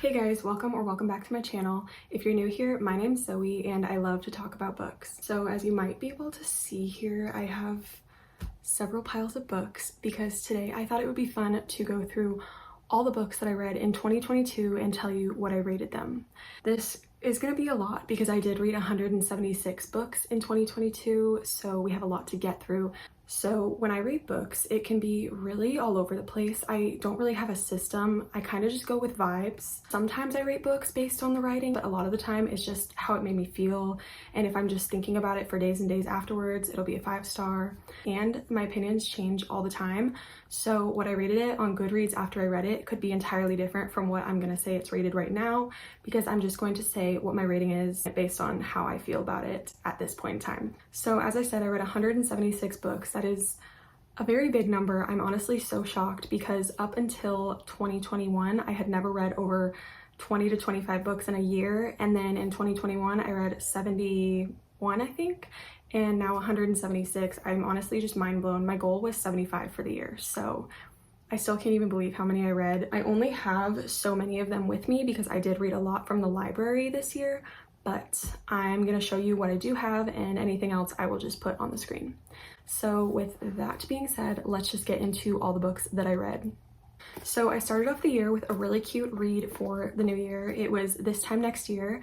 Hey guys, welcome back to my channel. If you're new here, my name's Zoe and I love to talk about books. So as you might be able to see here, I have several piles of books because today I thought it would be fun to go through all the books that I read in 2022 and tell you what I rated them. This is going to be a lot because I did read 176 books in 2022, so we have a lot to get through. So when I read books, it can be really all over the place. I don't really have a system. I kind of just go with vibes. Sometimes I rate books based on the writing, but a lot of the time it's just how it made me feel. And if I'm just thinking about it for days and days afterwards, it'll be a 5-star. And my opinions change all the time. So what I rated it on Goodreads after I read it could be entirely different from what I'm going to say it's rated right now, because I'm just going to say what my rating is based on how I feel about it at this point in time. So as I said, I read 176 books. That is a very big number. I'm honestly so shocked because up until 2021, I had never read over 20 to 25 books in a year. And then in 2021, I read 71, I think. And now 176. I'm honestly just mind blown. My goal was 75 for the year. So I still can't even believe how many I read. I only have so many of them with me because I did read a lot from the library this year, but I'm gonna show you what I do have and anything else I will just put on the screen. So with that being said, let's just get into all the books that I read. So I started off the year with a really cute read for the new year. It was This Time Next Year.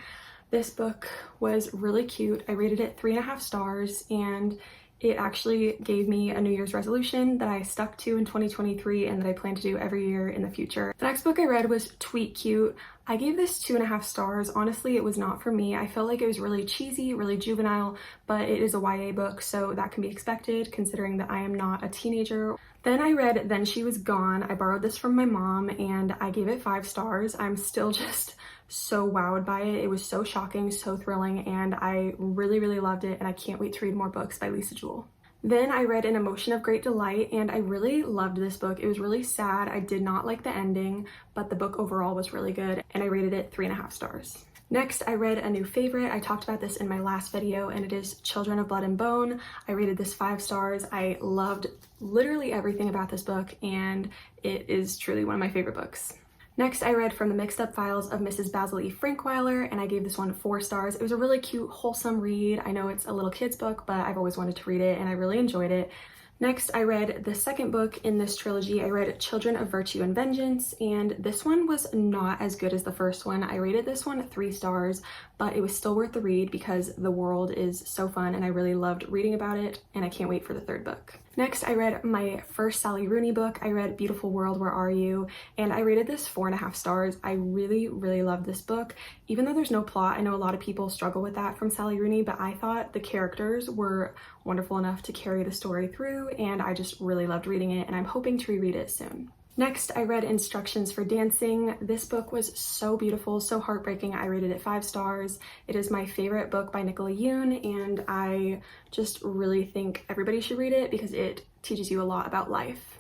This book was really cute. I rated it 3.5 stars and it actually gave me a New Year's resolution that I stuck to in 2023 and that I plan to do every year in the future. The next book I read was Tweet Cute. I gave this 2.5 stars. Honestly, it was not for me. I felt like it was really cheesy, really juvenile, but it is a YA book, so that can be expected considering that I am not a teenager. Then I read Then She Was Gone. I borrowed this from my mom and I gave it 5 stars. I'm still just so wowed by it. It was so shocking, so thrilling, and I really loved it, and I can't wait to read more books by Lisa Jewell. Then I read An Emotion of Great Delight, and I really loved this book. It was really sad. I did not like the ending, but the book overall was really good, and I rated it 3.5 stars. Next, I read a new favorite. I talked about this in my last video, and it is Children of Blood and Bone. I rated this 5 stars. I loved literally everything about this book, and it is truly one of my favorite books. Next, I read From the Mixed Up Files of Mrs. Basil E. Frankweiler, and I gave this one 4 stars. It was a really cute, wholesome read. I know it's a little kid's book, but I've always wanted to read it, and I really enjoyed it. Next, I read the second book in this trilogy. I read Children of Virtue and Vengeance, and this one was not as good as the first one. I rated this one 3 stars, but it was still worth the read because the world is so fun, and I really loved reading about it, and I can't wait for the third book. Next, I read my first Sally Rooney book. I read Beautiful World, Where Are You? And I rated this 4.5 stars. I really loved this book. Even though there's no plot, I know a lot of people struggle with that from Sally Rooney, but I thought the characters were wonderful enough to carry the story through, and I just really loved reading it, and I'm hoping to reread it soon. Next, I read Instructions for Dancing. This book was so beautiful, so heartbreaking. I rated it 5 stars. It is my favorite book by Nicola Yoon, and I just really think everybody should read it because it teaches you a lot about life.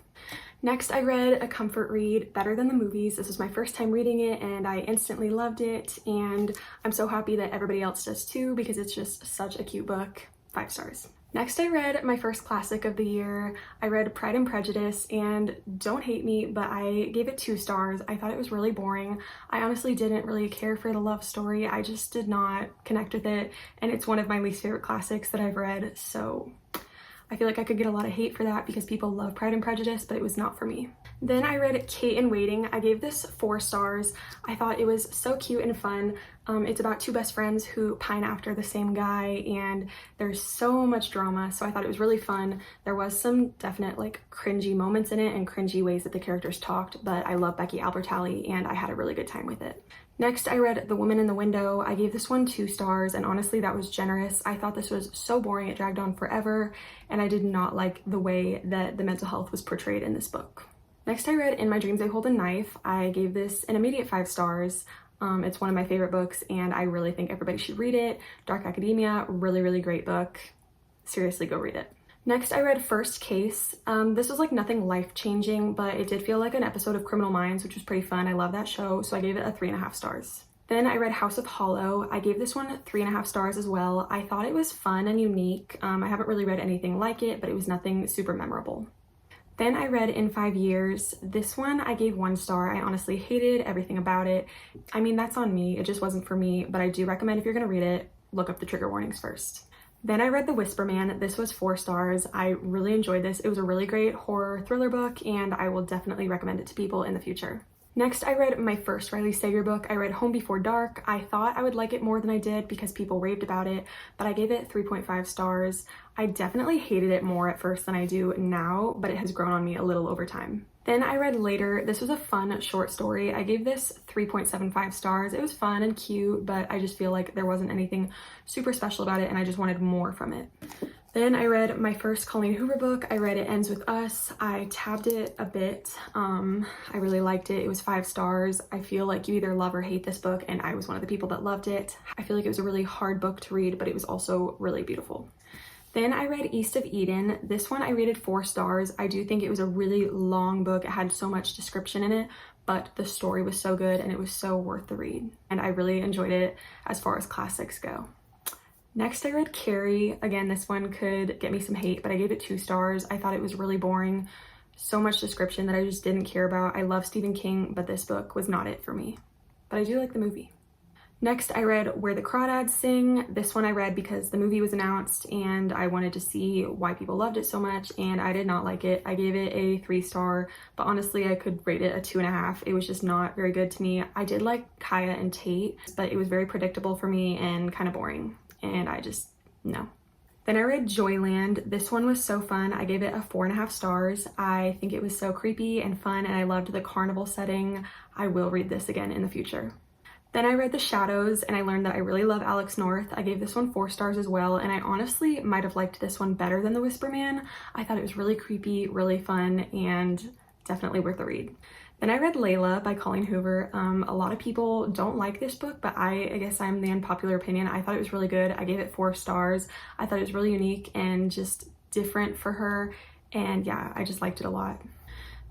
Next, I read a comfort read, Better Than the Movies. This was my first time reading it, and I instantly loved it, and I'm so happy that everybody else does too because it's just such a cute book. 5 stars. Next, I read my first classic of the year. I read Pride and Prejudice, and don't hate me, but I gave it 2 stars. I thought it was really boring. I honestly didn't really care for the love story. I just did not connect with it, and it's one of my least favorite classics that I've read, so I feel like I could get a lot of hate for that because people love Pride and Prejudice, but it was not for me. Then I read Kate in Waiting. I gave this 4 stars. I thought it was so cute and fun. It's about 2 best friends who pine after the same guy, and there's so much drama, so I thought it was really fun. There was some definite like cringy moments in it and cringy ways that the characters talked, but I love Becky Albertalli and I had a really good time with it. Next, I read The Woman in the Window. I gave this one 2 stars, and honestly, that was generous. I thought this was so boring, it dragged on forever, and I did not like the way that the mental health was portrayed in this book. Next, I read In My Dreams I Hold a Knife. I gave this an immediate 5 stars. It's one of my favorite books, and I really think everybody should read it. Dark Academia, really great book. Seriously, go read it. Next, I read First Case. This was like nothing life-changing, but it did feel like an episode of Criminal Minds, which was pretty fun. I love that show, so I gave it a 3.5 stars. Then I read House of Hollow. I gave this one 3.5 stars as well. I thought it was fun and unique. I haven't really read anything like it, but it was nothing super memorable. Then I read In 5 Years. This one I gave 1 star. I honestly hated everything about it. I mean, that's on me. It just wasn't for me, but I do recommend if you're gonna read it, look up the trigger warnings first. Then I read The Whisper Man. This was 4 stars. I really enjoyed this. It was a really great horror thriller book, and I will definitely recommend it to people in the future. Next, I read my first Riley Sager book. I read Home Before Dark. I thought I would like it more than I did because people raved about it, but I gave it 3.5 stars. I definitely hated it more at first than I do now, but it has grown on me a little over time. Then I read Later. This was a fun short story. I gave this 3.75 stars. It was fun and cute, but I just feel like there wasn't anything super special about it and I just wanted more from it. Then I read my first Colleen Hoover book. I read It Ends With Us. I tabbed it a bit. I really liked it. It was 5 stars. I feel like you either love or hate this book, and I was one of the people that loved it. I feel like it was a really hard book to read, but it was also really beautiful. Then I read East of Eden. This one I rated 4 stars. I do think it was a really long book. It had so much description in it, but the story was so good and it was so worth the read. And I really enjoyed it as far as classics go. Next, I read Carrie. Again, this one could get me some hate, but I gave it 2 stars. I thought it was really boring. So much description that I just didn't care about. I love Stephen King, but this book was not it for me. But I do like the movie. Next, I read Where the Crawdads Sing. This one I read because the movie was announced and I wanted to see why people loved it so much, and I did not like it. I gave it a 3 star, but honestly, I could rate it a 2.5. It was just not very good to me. I did like Kaya and Tate, but it was very predictable for me and kind of boring. And I just, no. Then I read Joyland. This one was so fun. I gave it a 4.5 stars. I think it was so creepy and fun, and I loved the carnival setting. I will read this again in the future. Then I read The Shadows, and I learned that I really love Alex North. I gave this one 4 stars as well, and I honestly might have liked this one better than The Whisper Man. I thought it was really creepy, really fun, and definitely worth a read. Then I read Layla by Colleen Hoover. A lot of people don't like this book, but I guess I'm the unpopular opinion. I thought it was really good. I gave it 4 stars. I thought it was really unique and just different for her. And yeah, I just liked it a lot.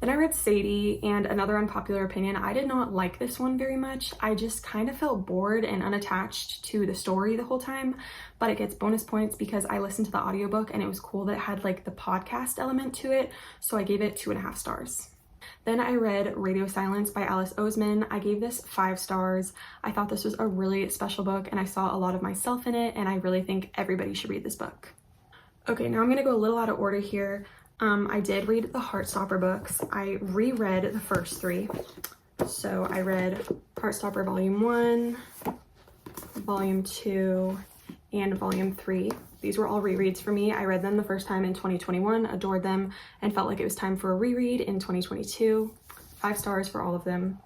Then I read Sadie, and another unpopular opinion. I did not like this one very much. I just kind of felt bored and unattached to the story the whole time, but it gets bonus points because I listened to the audiobook and it was cool that it had like the podcast element to it. So I gave it 2.5 stars. Then I read Radio Silence by Alice Oseman. I gave this 5 stars. I thought this was a really special book and I saw a lot of myself in it, and I really think everybody should read this book. Okay, now I'm gonna go a little out of order here. I did read the Heartstopper books. I reread the first 3. So I read Heartstopper Volume 1, Volume 2, and Volume 3. These were all rereads for me. I read them the first time in 2021, adored them, and felt like it was time for a reread in 2022. 5 stars for all of them.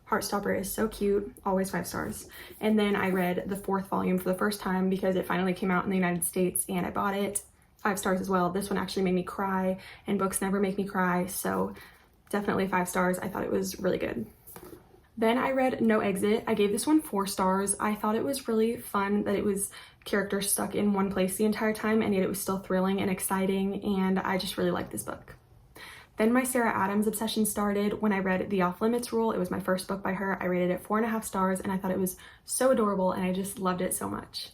Heartstopper is so cute, always 5 stars. And then I read the 4th volume for the first time because it finally came out in the United States and I bought it. 5 stars as well. This one actually made me cry, and books never make me cry, so definitely 5 stars. I thought it was really good. Then I read No Exit. I gave this one 4 stars. I thought it was really fun that it was characters stuck in one place the entire time, and yet it was still thrilling and exciting, and I just really liked this book. Then my Sarah Adams obsession started when I read The Off Limits Rule. It was my first book by her. I rated it 4.5 stars, and I thought it was so adorable, and I just loved it so much.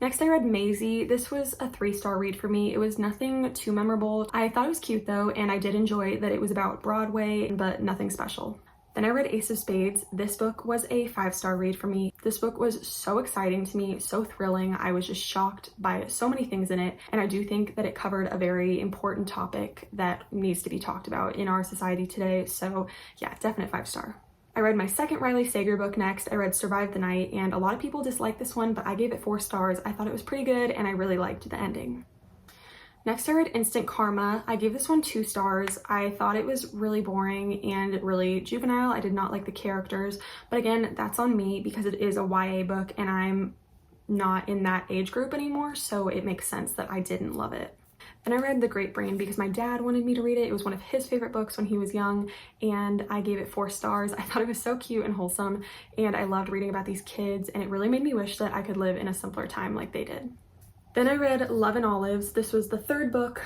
Next, I read Maisie. This was a 3-star read for me. It was nothing too memorable. I thought it was cute though, and I did enjoy that it was about Broadway, but nothing special. Then I read Ace of Spades. This book was a 5-star read for me. This book was so exciting to me, so thrilling. I was just shocked by so many things in it, and I do think that it covered a very important topic that needs to be talked about in our society today. So yeah, definite 5-star. I read my second Riley Sager book next. I read Survive the Night, and a lot of people disliked this one, but I gave it 4 stars. I thought it was pretty good, and I really liked the ending. Next, I read Instant Karma. I gave this one 2 stars. I thought it was really boring and really juvenile. I did not like the characters, but again, that's on me because it is a YA book, and I'm not in that age group anymore, so it makes sense that I didn't love it. Then I read The Great Brain because my dad wanted me to read it. It was one of his favorite books when he was young, and I gave it 4 stars. I thought it was so cute and wholesome, and I loved reading about these kids, and it really made me wish that I could live in a simpler time like they did. Then I read Love and Olives. This was the 3rd book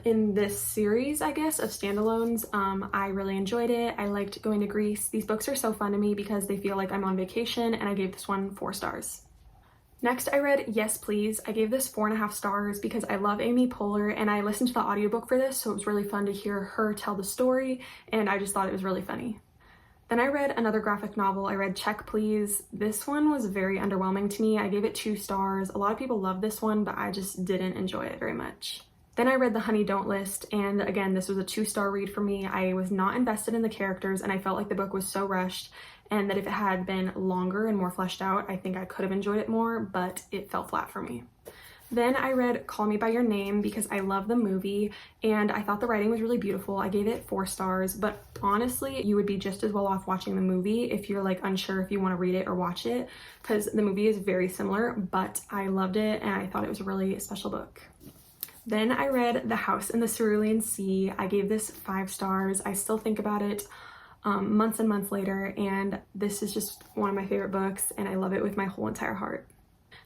in this series, I guess, of standalones. I really enjoyed it. I liked going to Greece. These books are so fun to me because they feel like I'm on vacation, and I gave this one 4 stars. Next, I read Yes Please. I gave this 4.5 stars because I love Amy Poehler and I listened to the audiobook for this, so it was really fun to hear her tell the story and I just thought it was really funny. Then I read another graphic novel. I read Check Please. This one was very underwhelming to me. I gave it 2 stars. A lot of people love this one, but I just didn't enjoy it very much. Then I read The Honey Don't List, and again, this was a 2-star read for me. I was not invested in the characters and I felt like the book was so rushed, and that if it had been longer and more fleshed out, I think I could have enjoyed it more, but it fell flat for me. Then I read Call Me By Your Name because I love the movie and I thought the writing was really beautiful. I gave it 4 stars, but honestly, you would be just as well off watching the movie if you're like unsure if you want to read it or watch it, because the movie is very similar, but I loved it and I thought it was a really special book. Then I read The House in the Cerulean Sea. I gave this 5 stars. I still think about it months and months later, and this is just one of my favorite books and I love it with my whole entire heart.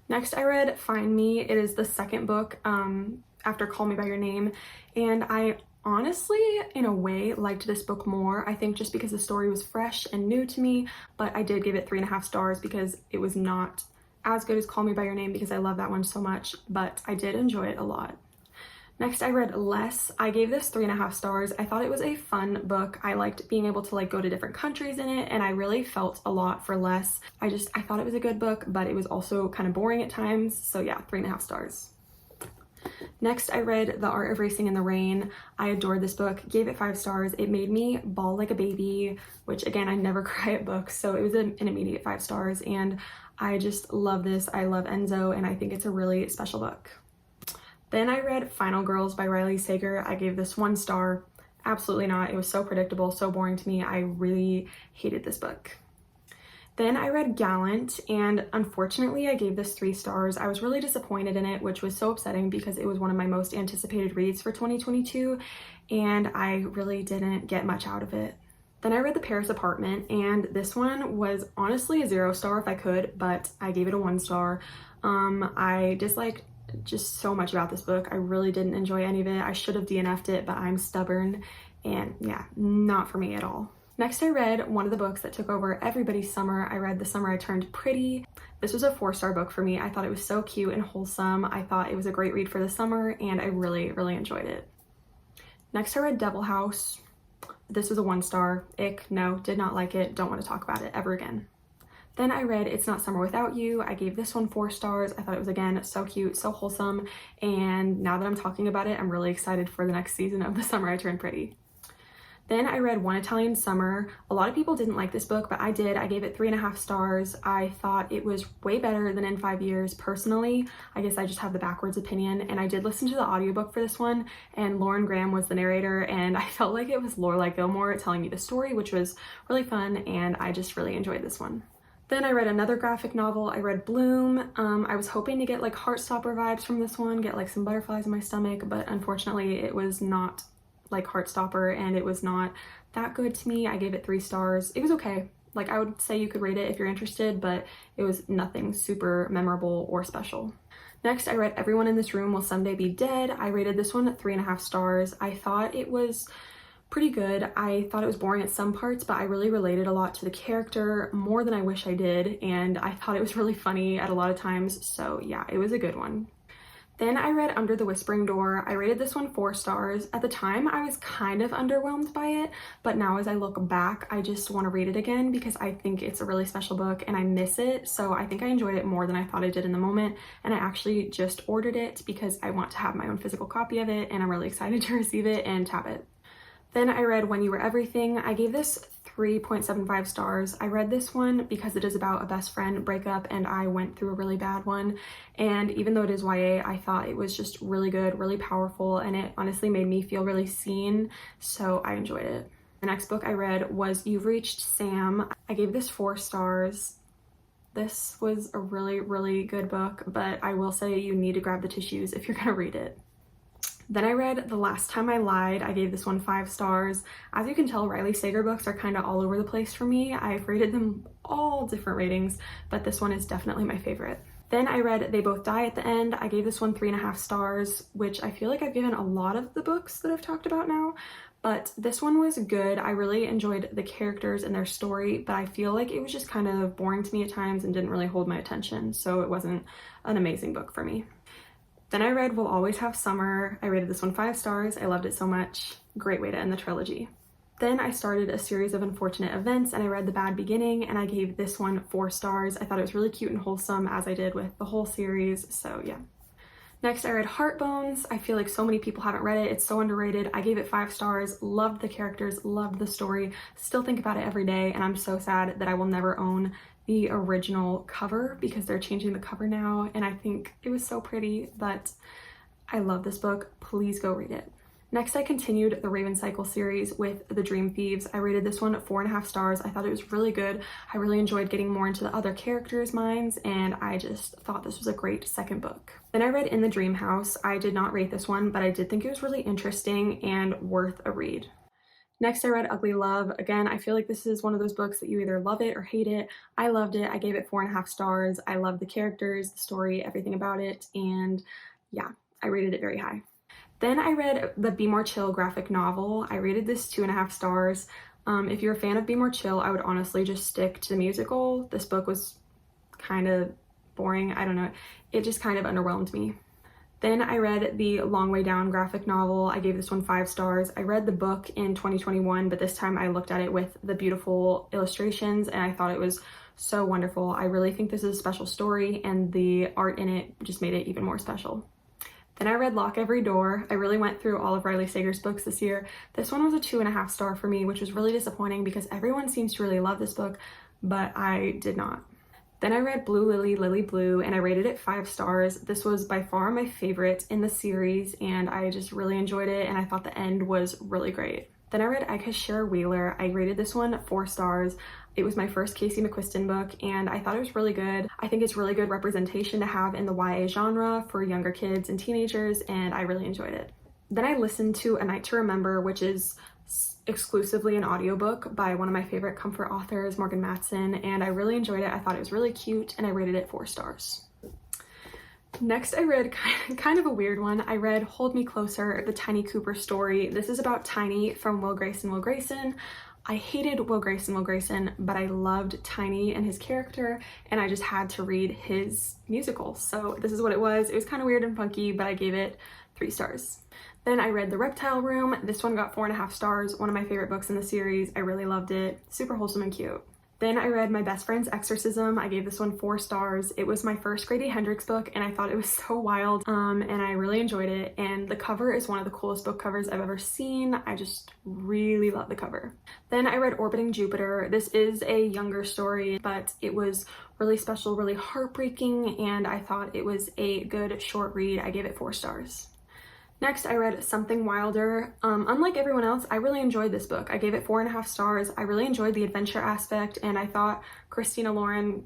Next, I read Find Me. It is the second book after Call Me By Your Name, and I honestly, in a way, liked this book more. I think just because the story was fresh and new to me, but I did give it 3.5 stars because it was not as good as Call Me By Your Name because I love that one so much, but I did enjoy it a lot. Next, I read Less. I gave this 3.5 stars. I thought it was a fun book. I liked being able to like go to different countries in it, and I really felt a lot for Less. I thought it was a good book, but it was also kind of boring at times. So yeah, 3.5 stars. Next, I read The Art of Racing in the Rain. I adored this book, gave it 5 stars. It made me bawl like a baby, which again, I never cry at books. So it was an immediate 5 stars, and I just love this. I love Enzo, and I think it's a really special book. Then I read Final Girls by Riley Sager. I gave this 1 star. Absolutely not. It was so predictable, so boring to me. I really hated this book. Then I read Gallant, and unfortunately I gave this 3 stars. I was really disappointed in it, which was so upsetting because it was one of my most anticipated reads for 2022, and I really didn't get much out of it. Then I read The Paris Apartment, and this one was honestly a 0 star if I could, but I gave it a 1 star. I disliked just so much about this book. I really didn't enjoy any of it. I should have DNF'd it, but I'm stubborn and yeah, not for me at all. Next, I read one of the books that took over everybody's summer. I read The Summer I Turned Pretty. This was a 4-star book for me. I thought it was so cute and wholesome. I thought it was a great read for the summer and I really, really enjoyed it. Next, I read Devil House. This was a 1 star. Ick, no, did not like it. Don't want to talk about it ever again. Then I read It's Not Summer Without You. I gave this one 4 stars. I thought it was, again, so cute, so wholesome. And now that I'm talking about it, I'm really excited for the next season of The Summer I Turned Pretty. Then I read One Italian Summer. A lot of people didn't like this book, but I did. I gave it 3.5 stars. I thought it was way better than In 5 Years. Personally, I guess I just have the backwards opinion. And I did listen to the audiobook for this one, and Lauren Graham was the narrator, and I felt like it was Lorelai Gilmore telling me the story, which was really fun, and I just really enjoyed this one. Then I read another graphic novel. I read Bloom. I was hoping to get like Heartstopper vibes from this one, get like some butterflies in my stomach, but unfortunately it was not like Heartstopper and it was not that good to me. I gave it 3 stars. It was okay. Like I would say you could read it if you're interested, but it was nothing super memorable or special. Next, I read Everyone in This Room Will Someday Be Dead. I rated this one 3.5 stars. I thought it was pretty good. I thought it was boring at some parts, but I really related a lot to the character, more than I wish I did, and I thought it was really funny at a lot of times, so yeah, it was a good one. Then I read Under the Whispering Door. I rated this one 4 stars. At the time, I was kind of underwhelmed by it, but now as I look back, I just want to read it again because I think it's a really special book and I miss it, so I think I enjoyed it more than I thought I did in the moment, and I actually just ordered it because I want to have my own physical copy of it, and I'm really excited to receive it and tap it. Then I read When You Were Everything. I gave this 3.75 stars. I read this one because it is about a best friend breakup and I went through a really bad one. And even though it is YA, I thought it was just really good, really powerful, and it honestly made me feel really seen, so I enjoyed it. The next book I read was You've Reached Sam. I gave this 4 stars. This was a really, really good book, but I will say you need to grab the tissues if you're gonna read it. Then I read The Last Time I Lied. I gave this one 5 stars. As you can tell, Riley Sager books are kind of all over the place for me. I've rated them all different ratings, but this one is definitely my favorite. Then I read They Both Die at the End. I gave this one 3.5 stars, which I feel like I've given a lot of the books that I've talked about now, but this one was good. I really enjoyed the characters and their story, but I feel like it was just kind of boring to me at times and didn't really hold my attention, so it wasn't an amazing book for me. Then I read We'll Always Have Summer. I rated this one 5 stars. I loved it so much. Great way to end the trilogy. Then I started A Series of Unfortunate Events and I read The Bad Beginning and I gave this one 4 stars. I thought it was really cute and wholesome, as I did with the whole series, so yeah. Next, I read Heartbones. I feel like so many people haven't read it. It's so underrated. I gave it 5 stars, loved the characters, loved the story, still think about it every day, and I'm so sad that I will never own the original cover because they're changing the cover now, and I think it was so pretty, but I love this book. Please go read it. Next, I continued the Raven Cycle series with The Dream Thieves. I rated this one 4.5 stars. I thought it was really good. I really enjoyed getting more into the other characters' minds, and I just thought this was a great second book. Then I read In the Dream House. I did not rate this one, but I did think it was really interesting and worth a read. Next, I read Ugly Love. Again, I feel like this is one of those books that you either love it or hate it. I loved it. I gave it 4.5 stars. I loved the characters, the story, everything about it, and yeah, I rated it very high. Then I read the Be More Chill graphic novel. I rated this 2.5 stars. If you're a fan of Be More Chill, I would honestly just stick to the musical. This book was kind of boring. I don't know. It just kind of underwhelmed me. Then I read the Long Way Down graphic novel. I gave this one 5 stars. I read the book in 2021, but this time I looked at it with the beautiful illustrations and I thought it was so wonderful. I really think this is a special story and the art in it just made it even more special. Then I read Lock Every Door. I really went through all of Riley Sager's books this year. This one was a 2.5 star for me, which was really disappointing because everyone seems to really love this book, but I did not. Then I read Blue Lily, Lily Blue, and I rated it 5 stars. This was by far my favorite in the series, and I just really enjoyed it, and I thought the end was really great. Then I read I Kiss Shara Wheeler. I rated this one 4 stars. It was my first Casey McQuiston book, and I thought it was really good. I think it's really good representation to have in the YA genre for younger kids and teenagers, and I really enjoyed it. Then I listened to A Night to Remember, which is exclusively an audiobook by one of my favorite comfort authors, Morgan Matson, and I really enjoyed it. I thought it was really cute, and I rated it 4 stars. Next, I read kind of a weird one. I read Hold Me Closer, the Tiny Cooper story. This is about Tiny from Will Grayson, Will Grayson. I hated Will Grayson, Will Grayson, but I loved Tiny and his character, and I just had to read his musical. So this is what it was. It was kind of weird and funky, but I gave it 3 stars. Then I read The Reptile Room. This one got 4.5 stars. One of my favorite books in the series. I really loved it. Super wholesome and cute. Then I read My Best Friend's Exorcism. I gave this one 4 stars. It was my first Grady Hendrix book and I thought it was so wild and I really enjoyed it. And the cover is one of the coolest book covers I've ever seen. I just really love the cover. Then I read Orbiting Jupiter. This is a younger story, but it was really special, really heartbreaking, and I thought it was a good short read. I gave it 4 stars. Next, I read Something Wilder. Unlike everyone else, I really enjoyed this book. I gave it 4.5 stars. I really enjoyed the adventure aspect, and I thought Christina Lauren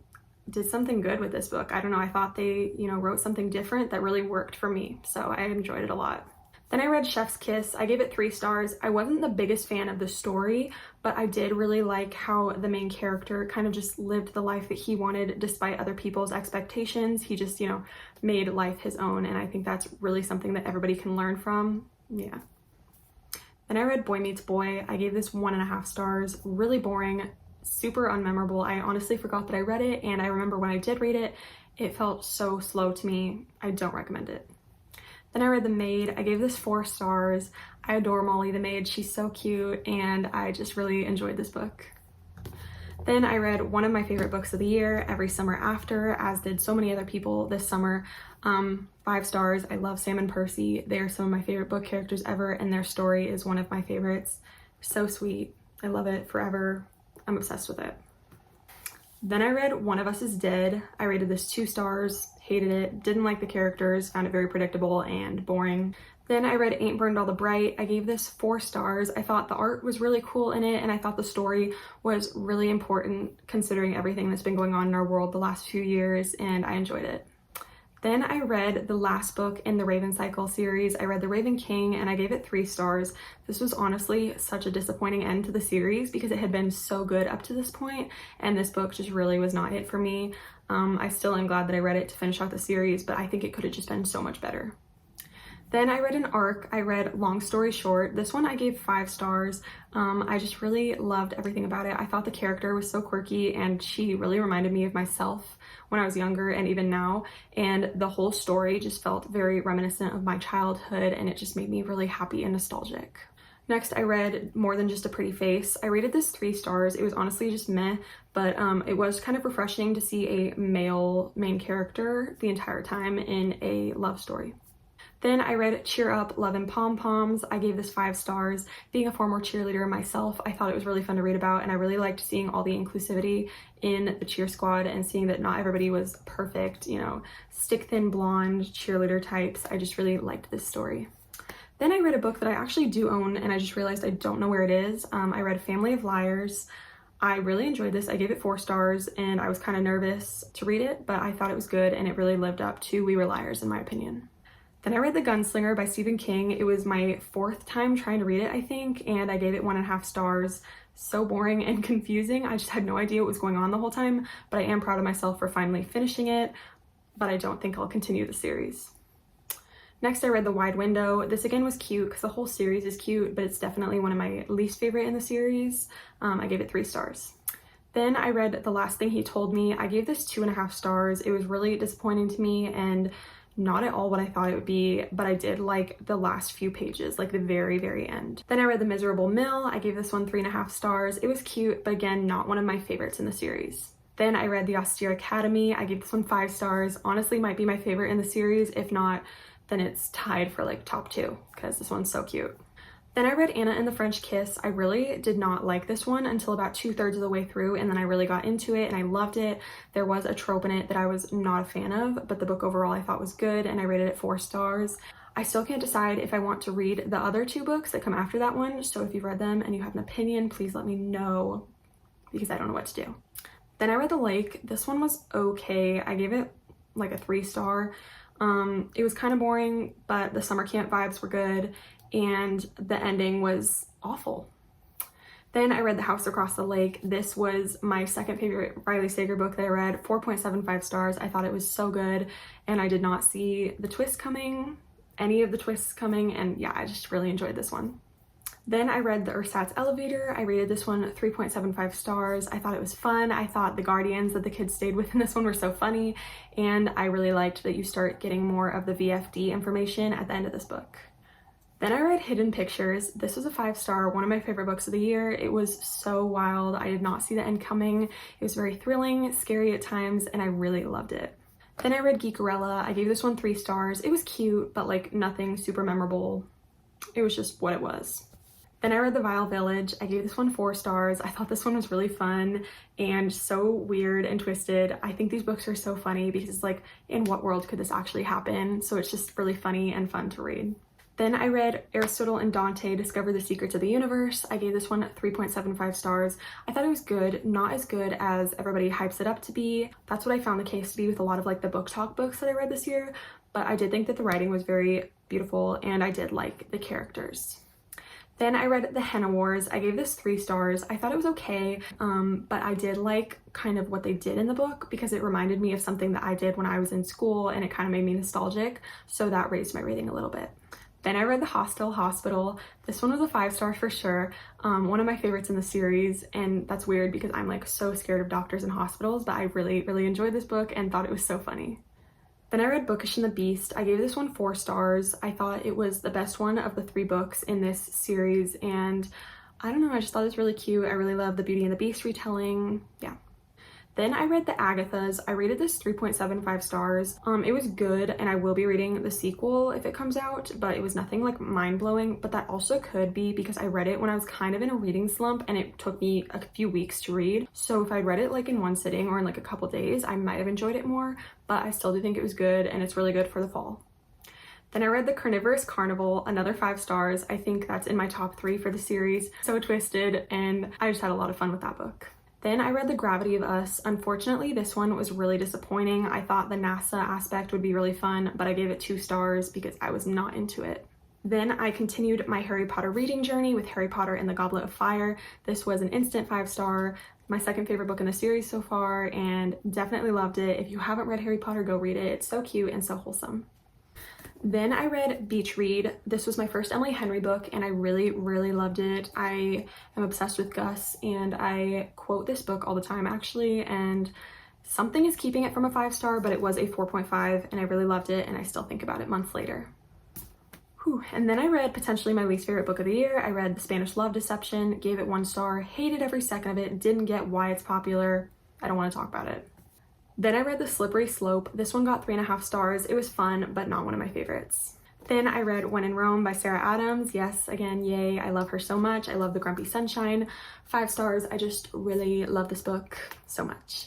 did something good with this book. I don't know, I thought they, wrote something different that really worked for me, so I enjoyed it a lot. Then I read Chef's Kiss. I gave it 3 stars. I wasn't the biggest fan of the story, but I did really like how the main character kind of just lived the life that he wanted despite other people's expectations. He just, made life his own, and I think that's really something that everybody can learn from. Yeah. Then I read Boy Meets Boy. I gave this 1.5 stars. Really boring, super unmemorable. I honestly forgot that I read it, and I remember when I did read it, it felt so slow to me. I don't recommend it. Then I read The Maid. I gave this 4 stars. I adore Molly the Maid. She's so cute, and I just really enjoyed this book. Then I read one of my favorite books of the year, Every Summer After, as did so many other people this summer. 5 stars. I love Sam and Percy. They are some of my favorite book characters ever, and their story is one of my favorites. So sweet. I love it forever. I'm obsessed with it. Then I read One of Us is Dead. I rated this 2 stars, hated it, didn't like the characters, found it very predictable and boring. Then I read Ain't Burned All the Bright. I gave this 4 stars. I thought the art was really cool in it, and I thought the story was really important considering everything that's been going on in our world the last few years, and I enjoyed it. Then I read the last book in the Raven Cycle series. I read The Raven King and I gave it 3 stars. This was honestly such a disappointing end to the series because it had been so good up to this point, and this book just really was not it for me. I still am glad that I read it to finish out the series, but I think it could have just been so much better. Then I read an arc. I read Long Story Short. This one I gave 5 stars. I just really loved everything about it. I thought the character was so quirky and she really reminded me of myself when I was younger and even now. And the whole story just felt very reminiscent of my childhood, and it just made me really happy and nostalgic. Next, I read More Than Just a Pretty Face. I rated this 3 stars. It was honestly just meh, but it was kind of refreshing to see a male main character the entire time in a love story. Then I read Cheer Up, Love and Pom Poms. I gave this 5 stars. Being a former cheerleader myself, I thought it was really fun to read about, and I really liked seeing all the inclusivity in the cheer squad and seeing that not everybody was perfect, you know, stick thin blonde cheerleader types. I just really liked this story. Then I read a book that I actually do own, and I just realized I don't know where it is. I read Family of Liars. I really enjoyed this. I gave it 4 stars, and I was kind of nervous to read it, but I thought it was good, and it really lived up to We Were Liars in my opinion. Then I read The Gunslinger by Stephen King. It was my 4th time trying to read it, I think, and I gave it 1.5 stars. So boring and confusing. I just had no idea what was going on the whole time, but I am proud of myself for finally finishing it, but I don't think I'll continue the series. Next, I read The Wide Window. This again was cute because the whole series is cute, but it's definitely one of my least favorite in the series. I gave it 3 stars. Then I read The Last Thing He Told Me. I gave this 2.5 stars. It was really disappointing to me and not at all what I thought it would be, but I did like the last few pages, like the very, very end. Then I read The Miserable Mill. I gave this one 3.5 stars. It was cute, but again, not one of my favorites in the series. Then I read The Austere Academy. I gave this one 5 stars. Honestly, might be my favorite in the series. If not, then it's tied for like top 2 because this one's so cute. Then I read Anna and the French Kiss. I really did not like this one until about 2/3 of the way through, and then I really got into it and I loved it. There was a trope in it that I was not a fan of, but the book overall I thought was good, and I rated it 4 stars. I still can't decide if I want to read the other 2 books that come after that one, so if you've read them and you have an opinion, please let me know because I don't know what to do. Then I read The Lake. This one was okay. I gave it like a 3 star. It was kind of boring, but the summer camp vibes were good, and the ending was awful. Then I read The House Across the Lake. This was my 2nd favorite Riley Sager book that I read, 4.75 stars. I thought it was so good, and I did not see the twist coming, any of the twists coming, and yeah, I just really enjoyed this one. Then I read The Ersatz Elevator. I rated this one 3.75 stars. I thought it was fun. I thought the guardians that the kids stayed with in this one were so funny, and I really liked that you start getting more of the VFD information at the end of this book. Then I read Hidden Pictures. This was a 5 star, one of my favorite books of the year. It was so wild. I did not see the end coming. It was very thrilling, scary at times, and I really loved it. Then I read Geekerella. I gave this one 3 stars. It was cute, but like nothing super memorable. It was just what it was. Then I read The Vile Village. I gave this one 4 stars. I thought this one was really fun and so weird and twisted. I think these books are so funny because it's like, in what world could this actually happen? So it's just really funny and fun to read. Then I read Aristotle and Dante Discover the Secrets of the Universe. I gave this one 3.75 stars. I thought it was good, not as good as everybody hypes it up to be. That's what I found the case to be with a lot of like the book talk books that I read this year, but I did think that the writing was very beautiful and I did like the characters. Then I read The Henna Wars. I gave this 3 stars. I thought it was okay, but I did like kind of what they did in the book because it reminded me of something that I did when I was in school and it kind of made me nostalgic, so that raised my rating a little bit. Then I read The Hostel Hospital. This one was a 5 star for sure. One of my favorites in the series, and that's weird because I'm like so scared of doctors and hospitals, but I really, really enjoyed this book and thought it was so funny. Then I read Bookish and the Beast. I gave this one 4 stars. I thought it was the best one of the 3 books in this series, and I don't know, I just thought it was really cute. I really love the Beauty and the Beast retelling. Yeah. Then I read The Agathas. I rated this 3.75 stars. It was good, and I will be reading the sequel if it comes out, but it was nothing like mind-blowing, but that also could be because I read it when I was kind of in a reading slump and it took me a few weeks to read. So if I read it like in one sitting or in like a couple days, I might have enjoyed it more, but I still do think it was good, and it's really good for the fall. Then I read The Carnivorous Carnival, another 5 stars. I think that's in my top 3 for the series. So twisted, and I just had a lot of fun with that book. Then I read The Gravity of Us. Unfortunately, this one was really disappointing. I thought the NASA aspect would be really fun, but I gave it 2 stars because I was not into it. Then I continued my Harry Potter reading journey with Harry Potter and the Goblet of Fire. This was an instant 5-star, my second favorite book in the series so far, and definitely loved it. If you haven't read Harry Potter, go read it. It's so cute and so wholesome. Then I read Beach Read. This was my first Emily Henry book and I really, really loved it. I am obsessed with Gus and I quote this book all the time actually, and something is keeping it from a 5-star, but it was a 4.5 and I really loved it and I still think about it months later. Whew. And then I read potentially my least favorite book of the year. I read The Spanish Love Deception, gave it 1 star, hated every second of it, didn't get why it's popular. I don't want to talk about it. Then I read The Slippery Slope. This one got 3.5 stars. It was fun, but not one of my favorites. Then I read When in Rome by Sarah Adams. Yes, again, yay. I love her so much. I love The Grumpy Sunshine. 5 stars. I just really love this book so much.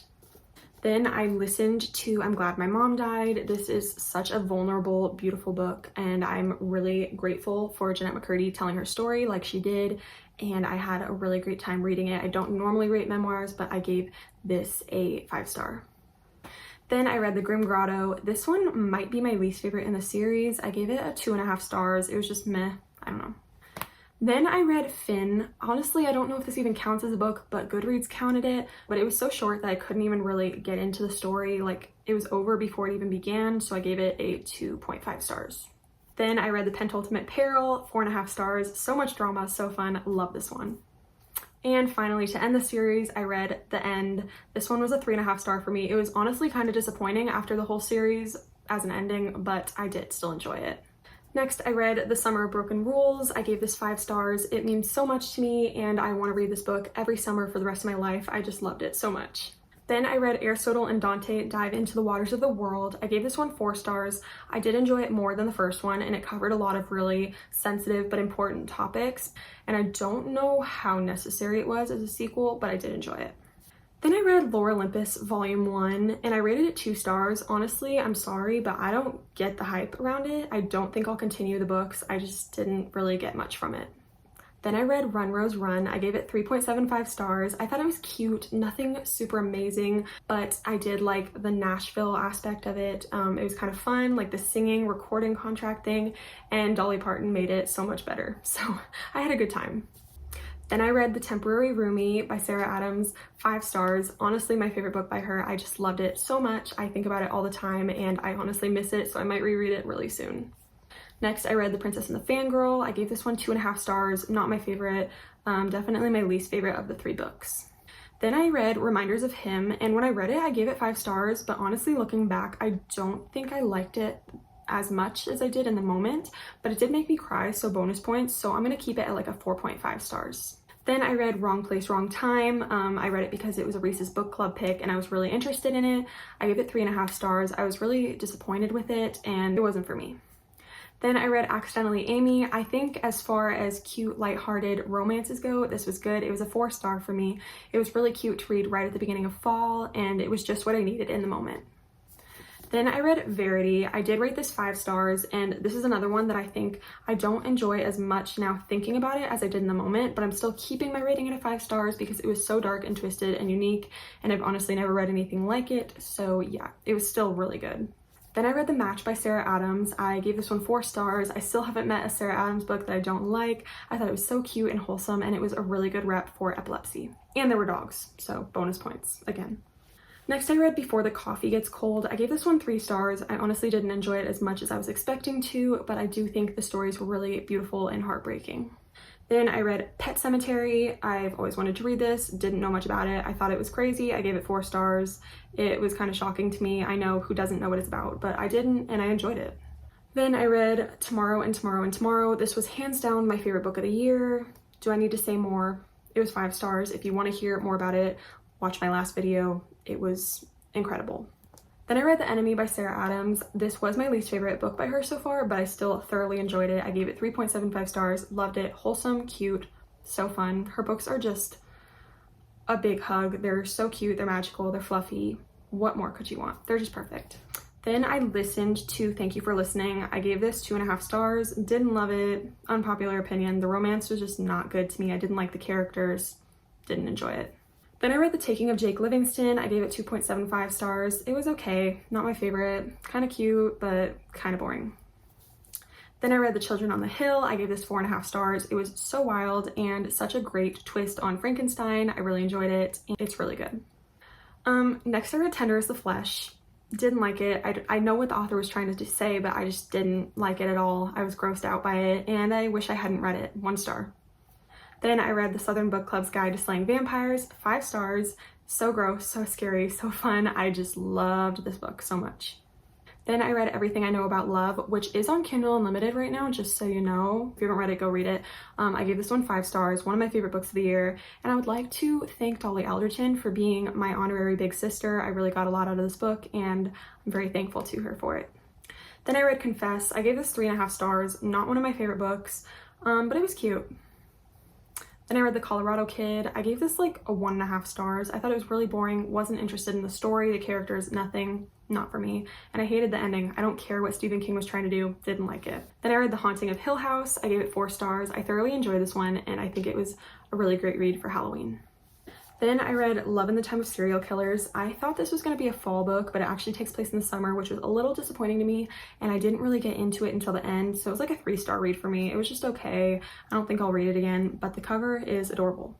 Then I listened to I'm Glad My Mom Died. This is such a vulnerable, beautiful book, and I'm really grateful for Jennette McCurdy telling her story like she did, and I had a really great time reading it. I don't normally rate memoirs, but I gave this a 5-star. Then I read The Grim Grotto. This one might be my least favorite in the series. I gave it a 2.5 stars. It was just meh. I don't know. Then I read Finn. Honestly, I don't know if this even counts as a book, but Goodreads counted it, but it was so short that I couldn't even really get into the story. Like, it was over before it even began, so I gave it a 2.5 stars. Then I read The Pentultimate Peril, 4.5 stars. So much drama, so fun. Love this one. And finally, to end the series, I read The End. This one was a 3.5 star for me. It was honestly kind of disappointing after the whole series as an ending, but I did still enjoy it. Next, I read The Summer of Broken Rules. I gave this 5 stars. It means so much to me, and I want to read this book every summer for the rest of my life. I just loved it so much. Then I read Aristotle and Dante Dive into the Waters of the World. I gave this one 4 stars. I did enjoy it more than the first one, and it covered a lot of really sensitive but important topics, and I don't know how necessary it was as a sequel, but I did enjoy it. Then I read Lore Olympus Volume 1, and I rated it 2 stars. Honestly, I'm sorry, but I don't get the hype around it. I don't think I'll continue the books. I just didn't really get much from it. Then I read Run, Rose, Run. I gave it 3.75 stars. I thought it was cute, nothing super amazing, but I did like the Nashville aspect of it. It was kind of fun, like the singing, recording contract thing, and Dolly Parton made it so much better. So I had a good time. Then I read The Temporary Roomie by Sarah Adams, 5 stars. Honestly, my favorite book by her. I just loved it so much. I think about it all the time and I honestly miss it, so I might reread it really soon. Next, I read The Princess and the Fangirl. I gave this one 2.5 stars. Not my favorite. Definitely my least favorite of the 3 books. Then I read Reminders of Him, and when I read it, I gave it 5 stars, but honestly, looking back, I don't think I liked it as much as I did in the moment, but it did make me cry, so bonus points, so I'm gonna keep it at like a 4.5 stars. Then I read Wrong Place, Wrong Time. I read it because it was a Reese's Book Club pick and I was really interested in it. I gave it 3.5 stars. I was really disappointed with it and it wasn't for me. Then I read Accidentally Amy. I think as far as cute, lighthearted romances go, this was good. It was a 4-star for me. It was really cute to read right at the beginning of fall and it was just what I needed in the moment. Then I read Verity. I did rate this 5 stars, and this is another one that I think I don't enjoy as much now thinking about it as I did in the moment, but I'm still keeping my rating at 5 stars because it was so dark and twisted and unique, and I've honestly never read anything like it, so yeah, it was still really good. Then I read The Match by Sarah Adams. I gave this one 4 stars. I still haven't met a Sarah Adams book that I don't like. I thought it was so cute and wholesome, and it was a really good rep for epilepsy. And there were dogs, so bonus points again. Next, I read Before the Coffee Gets Cold. I gave this one 3 stars. I honestly didn't enjoy it as much as I was expecting to, but I do think the stories were really beautiful and heartbreaking. Then I read Pet Sematary. I've always wanted to read this, didn't know much about it. I thought it was crazy. I gave it 4 stars. It was kind of shocking to me. I know who doesn't know what it's about, but I didn't, and I enjoyed it. Then I read Tomorrow and Tomorrow and Tomorrow. This was hands down my favorite book of the year. Do I need to say more? It was 5 stars. If you want to hear more about it, watch my last video. It was incredible. Then I read The Enemy by Sarah Adams. This was my least favorite book by her so far, but I still thoroughly enjoyed it. I gave it 3.75 stars, loved it, wholesome, cute, so fun. Her books are just a big hug. They're so cute, they're magical, they're fluffy. What more could you want? They're just perfect. Then I listened to Thank You for Listening. I gave this 2.5 stars, didn't love it, unpopular opinion. The romance was just not good to me. I didn't like the characters, didn't enjoy it. Then I read The Taking of Jake Livingston. I gave it 2.75 stars. It was okay, not my favorite, kind of cute, but kind of boring. Then I read The Children on the Hill. I gave this 4.5 stars. It was so wild and such a great twist on Frankenstein. I really enjoyed it. It's really good. Next I read Tender as the Flesh. Didn't like it. I know what the author was trying to say, but I just didn't like it at all. I was grossed out by it, and I wish I hadn't read it. 1 star. Then I read The Southern Book Club's Guide to Slaying Vampires. 5 stars. So gross, so scary, so fun. I just loved this book so much. Then I read Everything I Know About Love, which is on Kindle Unlimited right now, just so you know. If you haven't read it, go read it. I gave this one 5 stars, one of my favorite books of the year. And I would like to thank Dolly Alderton for being my honorary big sister. I really got a lot out of this book, and I'm very thankful to her for it. Then I read Confess. I gave this 3.5 stars, not one of my favorite books, but it was cute. Then I read The Colorado Kid. I gave this like a 1.5 stars. I thought it was really boring, wasn't interested in the story, the characters, nothing, not for me. And I hated the ending. I don't care what Stephen King was trying to do, didn't like it. Then I read The Haunting of Hill House. I gave it 4 stars. I thoroughly enjoyed this one, and I think it was a really great read for Halloween. Then I read Love in the Time of Serial Killers. I thought this was going to be a fall book, but it actually takes place in the summer, which was a little disappointing to me, and I didn't really get into it until the end, so it was like a 3-star read for me. It was just okay. I don't think I'll read it again, but the cover is adorable.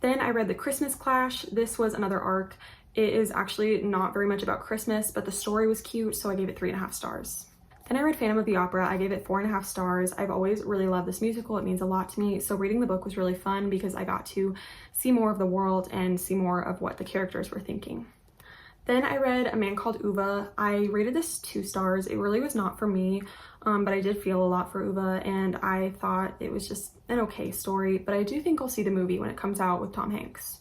Then I read The Christmas Clash. This was another arc. It is actually not very much about Christmas, but the story was cute, so I gave it 3.5 stars. Then I read Phantom of the Opera. I gave it 4.5 stars. I've always really loved this musical. It means a lot to me. So reading the book was really fun because I got to see more of the world and see more of what the characters were thinking. Then I read A Man Called Uva. I rated this 2 stars. It really was not for me, but I did feel a lot for Uva, and I thought it was just an okay story, but I do think I'll see the movie when it comes out with Tom Hanks.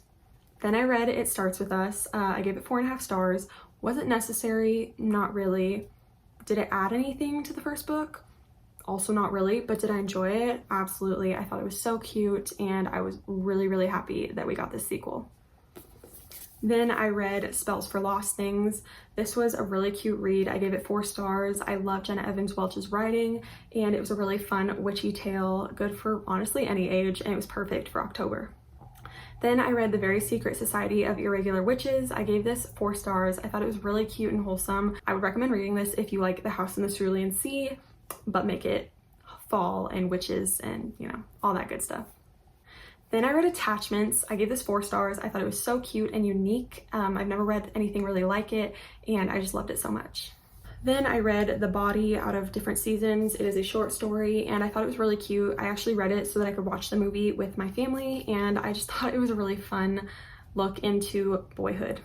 Then I read It Starts With Us. I gave it 4.5 stars. Wasn't necessary, not really. Did it add anything to the first book? Also not really, but did I enjoy it? Absolutely. I thought it was so cute, and I was really, really happy that we got this sequel. Then I read Spells for Lost Things. This was a really cute read. I gave it 4 stars. I love Jenna Evans Welch's writing, and it was a really fun witchy tale, good for honestly any age, and it was perfect for October. Then I read The Very Secret Society of Irregular Witches. I gave this 4 stars. I thought it was really cute and wholesome. I would recommend reading this if you like The House in the Cerulean Sea, but make it fall and witches and, you know, all that good stuff. Then I read Attachments. I gave this 4 stars. I thought it was so cute and unique. I've never read anything really like it, and I just loved it so much. Then I read The Body out of Different Seasons. It is a short story, and I thought it was really cute. I actually read it so that I could watch the movie with my family, and I just thought it was a really fun look into boyhood.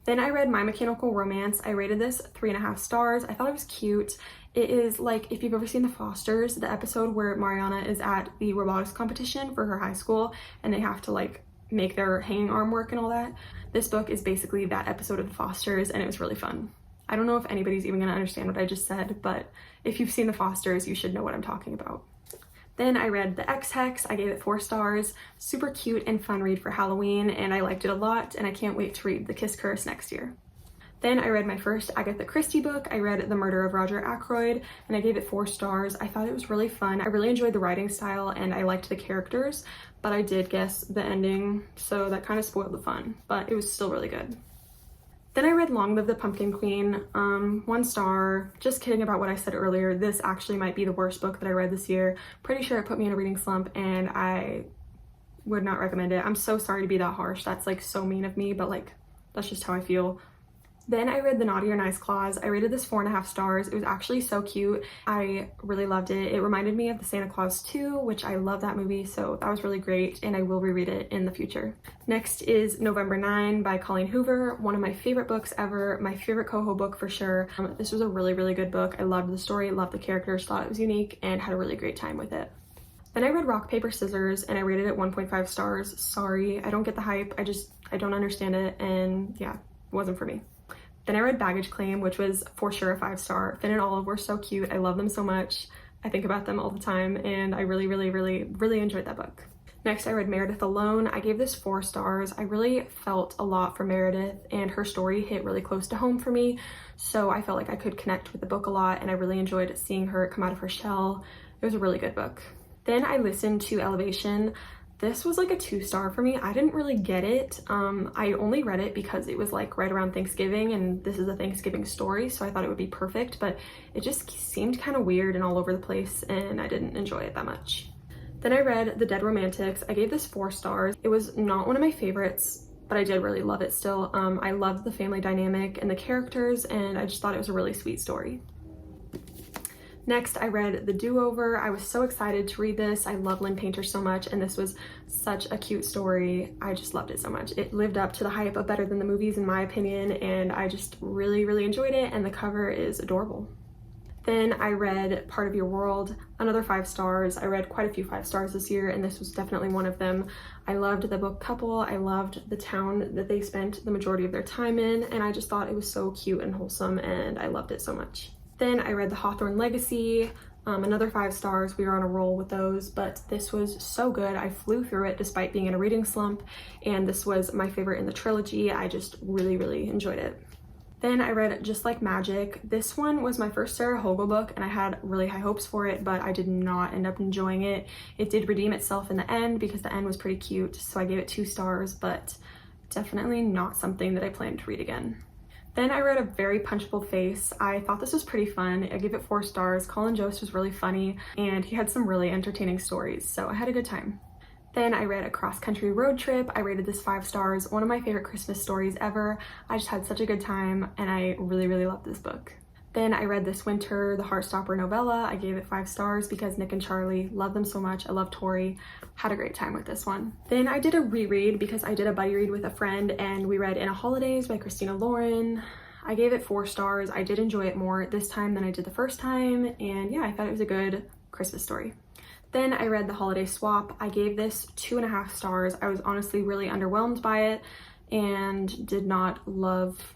Then I read My Mechanical Romance. I rated this 3.5 stars. I thought it was cute. It is like, if you've ever seen The Fosters, the episode where Mariana is at the robotics competition for her high school, and they have to like make their hanging arm work and all that. This book is basically that episode of The Fosters, and it was really fun. I don't know if anybody's even gonna understand what I just said, but if you've seen The Fosters, you should know what I'm talking about. Then I read The Ex-Hex. I gave it 4 stars. Super cute and fun read for Halloween, and I liked it a lot, and I can't wait to read The Kiss Curse next year. Then I read my first Agatha Christie book. I read The Murder of Roger Ackroyd, and I gave it 4 stars. I thought it was really fun. I really enjoyed the writing style, and I liked the characters, but I did guess the ending, so that kind of spoiled the fun, but it was still really good. Then I read Long Live the Pumpkin Queen, 1 star. Just kidding about what I said earlier. This actually might be the worst book that I read this year. Pretty sure it put me in a reading slump, and I would not recommend it. I'm so sorry to be that harsh. That's like so mean of me, but like that's just how I feel. Then I read The Naughty or Nice Claus. I rated this 4.5 stars. It was actually so cute. I really loved it. It reminded me of The Santa Claus 2, which I love that movie, so that was really great, and I will reread it in the future. Next is November 9 by Colleen Hoover, one of my favorite books ever, my favorite Coho book for sure. This was a really, really good book. I loved the story, loved the characters, thought it was unique, and had a really great time with it. Then I read Rock, Paper, Scissors, and I rated it 1.5 stars. Sorry, I don't get the hype. I don't understand it, and yeah, it wasn't for me. Then I read Baggage Claim, which was for sure a 5-star. Finn and Olive were so cute. I love them so much. I think about them all the time, and I really, really, really, really enjoyed that book. Next, I read Meredith Alone. I gave this 4 stars. I really felt a lot for Meredith, and her story hit really close to home for me, so I felt like I could connect with the book a lot, and I really enjoyed seeing her come out of her shell. It was a really good book. Then I listened to Elevation. This was like a 2-star for me. I didn't really get it. I only read it because it was like right around Thanksgiving and this is a Thanksgiving story, so I thought it would be perfect, but it just seemed kind of weird and all over the place and I didn't enjoy it that much. Then I read The Dead Romantics. I gave this 4 stars. It was not one of my favorites, but I did really love it still. I loved the family dynamic and the characters, and I just thought it was a really sweet story. Next, I read The Do-Over. I was so excited to read this. I love Lynn Painter so much, and this was such a cute story. I just loved it so much. It lived up to the hype of better than the movies, in my opinion, and I just really, really enjoyed it, and the cover is adorable. Then I read Part of Your World, another 5 stars. I read quite a few 5 stars this year, and this was definitely one of them. I loved the book couple. I loved the town that they spent the majority of their time in, and I just thought it was so cute and wholesome, and I loved it so much. Then I read The Hawthorne Legacy, another 5 stars. We were on a roll with those, but this was so good. I flew through it despite being in a reading slump, and this was my favorite in the trilogy. I just really, really enjoyed it. Then I read Just Like Magic. This one was my first Sarah Hogle book, and I had really high hopes for it, but I did not end up enjoying it. It did redeem itself in the end because the end was pretty cute, so I gave it 2 stars, but definitely not something that I plan to read again. Then I read A Very Punchable Face. I thought this was pretty fun. I gave it 4 stars. Colin Jost was really funny, and he had some really entertaining stories, so I had a good time. Then I read A Cross Country Road Trip. I rated this 5 stars. One of my favorite Christmas stories ever. I just had such a good time, and I really, really loved this book. Then I read this winter the Heartstopper novella. I gave it 5 stars because Nick and Charlie, love them so much. I love Tori. Had a great time with this one. Then I did a reread because I did a buddy read with a friend, and we read In a Holidays by Christina Lauren. I gave it 4 stars. I did enjoy it more this time than I did the first time, and yeah, I thought it was a good Christmas story. Then I read The Holiday Swap. I gave this 2.5 stars. I was honestly really underwhelmed by it and did not love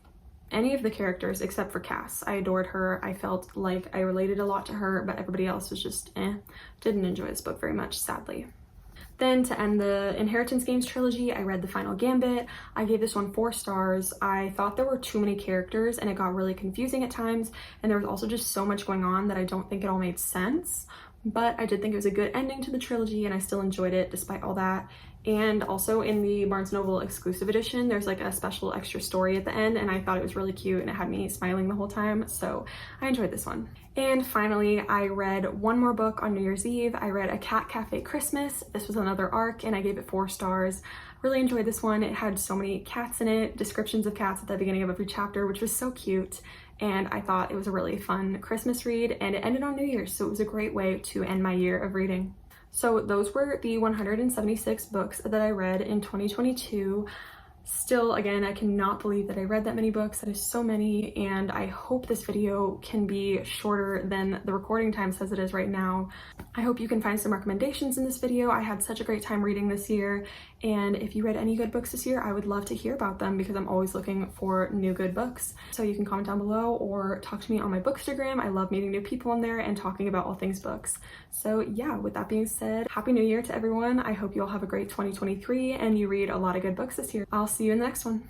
any of the characters except for Cass. I adored her. I felt like I related a lot to her, but everybody else was just Didn't enjoy this book very much, sadly. Then to end the Inheritance Games trilogy, I read The Final Gambit. I gave this one 4 stars. I thought there were too many characters and it got really confusing at times, and there was also just so much going on that I don't think it all made sense. But I did think it was a good ending to the trilogy, and I still enjoyed it despite all that. And also in the Barnes & Noble exclusive edition, there's like a special extra story at the end, and I thought it was really cute and it had me smiling the whole time, so I enjoyed this one. And finally, I read one more book on New Year's Eve. I read A Cat Cafe Christmas. This was another arc, and I gave it 4 stars. Really enjoyed this one. It had so many cats in it, descriptions of cats at the beginning of every chapter, which was so cute. And I thought it was a really fun Christmas read, and it ended on New Year's, so it was a great way to end my year of reading. So those were the 176 books that I read in 2022. Still, again, I cannot believe that I read that many books. That is so many, and I hope this video can be shorter than the recording time says it is right now. I hope you can find some recommendations in this video. I had such a great time reading this year, and if you read any good books this year, I would love to hear about them because I'm always looking for new good books. So you can comment down below or talk to me on my Bookstagram. I love meeting new people on there and talking about all things books. So yeah, with that being said, Happy New Year to everyone. I hope you all have a great 2023 and you read a lot of good books this year. I'll see you in the next one.